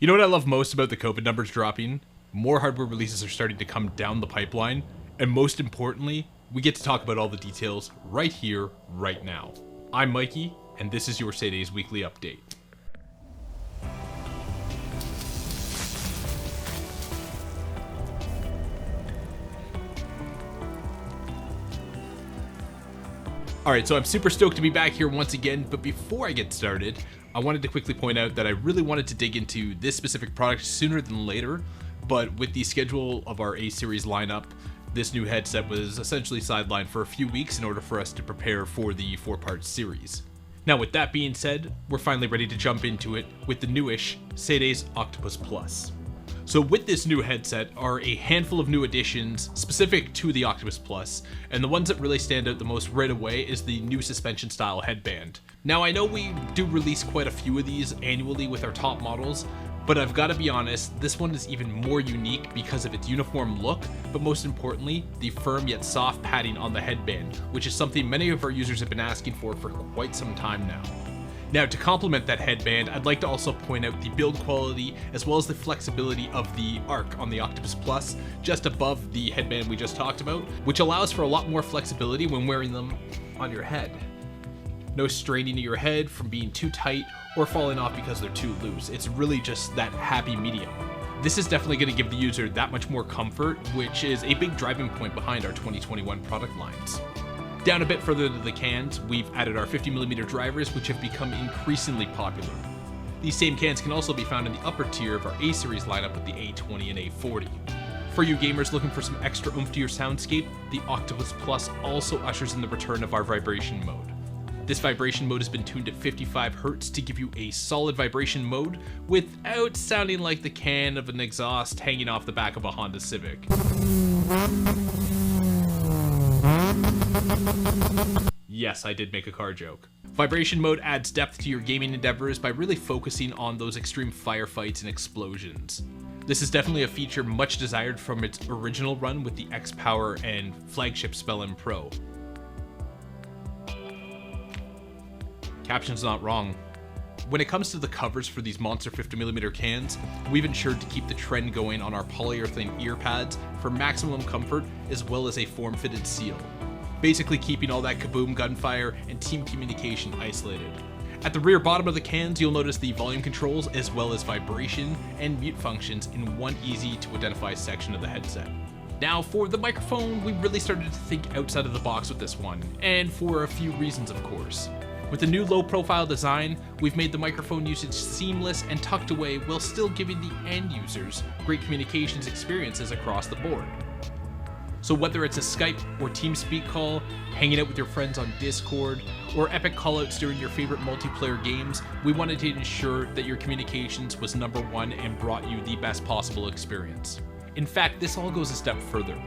You know what I love most about the COVID numbers dropping? More hardware releases are starting to come down the pipeline, and most importantly, we get to talk about all the details right here, right now. I'm Mikey, and this is your Saday's Weekly Update. Alright, so I'm super stoked to be back here once again, but before I get started, I wanted to quickly point out that I really wanted to dig into this specific product sooner than later, but with the schedule of our A-Series lineup, this new headset was essentially sidelined for a few weeks in order for us to prepare for the 4-part series. Now with that being said, we're finally ready to jump into it with the newish Saday's Octopus Plus. So with this new headset are a handful of new additions specific to the Octopus Plus, and the ones that really stand out the most right away is the new suspension style headband. Now I know we do release quite a few of these annually with our top models, but I've got to be honest, this one is even more unique because of its uniform look, but most importantly, the firm yet soft padding on the headband, which is something many of our users have been asking for quite some time now. Now, to complement that headband, I'd like to also point out the build quality as well as the flexibility of the arc on the Octopus Plus just above the headband we just talked about, which allows for a lot more flexibility when wearing them on your head. No straining to your head from being too tight or falling off because they're too loose. It's really just that happy medium. This is definitely going to give the user that much more comfort, which is a big driving point behind our 2021 product lines. Down a bit further to the cans, we've added our 50mm drivers, which have become increasingly popular. These same cans can also be found in the upper tier of our A-Series lineup with the A20 and A40. For you gamers looking for some extra oomph to your soundscape, the Octopus Plus also ushers in the return of our vibration mode. This vibration mode has been tuned at 55 Hz to give you a solid vibration mode without sounding like the can of an exhaust hanging off the back of a Honda Civic. Yes, I did make a car joke. Vibration mode adds depth to your gaming endeavors by really focusing on those extreme firefights and explosions. This is definitely a feature much desired from its original run with the X-Power and flagship Spell-M Pro. Caption's not wrong. When it comes to the covers for these monster 50mm cans, we've ensured to keep the trend going on our polyurethane ear pads for maximum comfort as well as a form-fitted seal, basically keeping all that kaboom gunfire and team communication isolated. At the rear bottom of the cans, you'll notice the volume controls as well as vibration and mute functions in one easy to identify section of the headset. Now for the microphone, we really started to think outside of the box with this one, and for a few reasons of course. With the new low-profile design, we've made the microphone usage seamless and tucked away while still giving the end users great communications experiences across the board. So whether it's a Skype or TeamSpeak call, hanging out with your friends on Discord, or epic callouts during your favorite multiplayer games, we wanted to ensure that your communications was number one and brought you the best possible experience. In fact, this all goes a step further.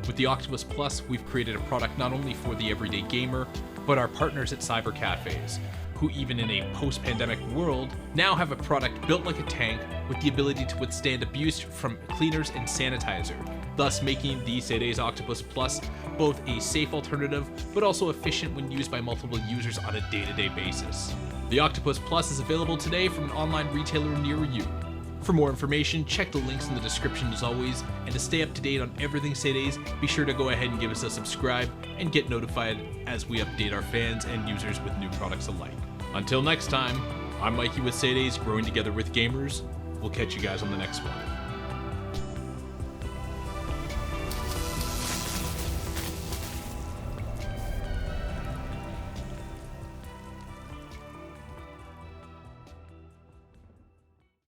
With the Octopus Plus, we've created a product not only for the everyday gamer, but our partners at cyber cafes, who even in a post-pandemic world, now have a product built like a tank with the ability to withstand abuse from cleaners and sanitizer, thus making the Saday's Octopus Plus both a safe alternative, but also efficient when used by multiple users on a day-to-day basis. The Octopus Plus is available today from an online retailer near you. For more information, check the links in the description as always, and to stay up to date on everything Saday's, be sure to go ahead and give us a subscribe and get notified as we update our fans and users with new products alike. Until next time, I'm Mikey with Saday's, growing together with gamers. We'll catch you guys on the next one.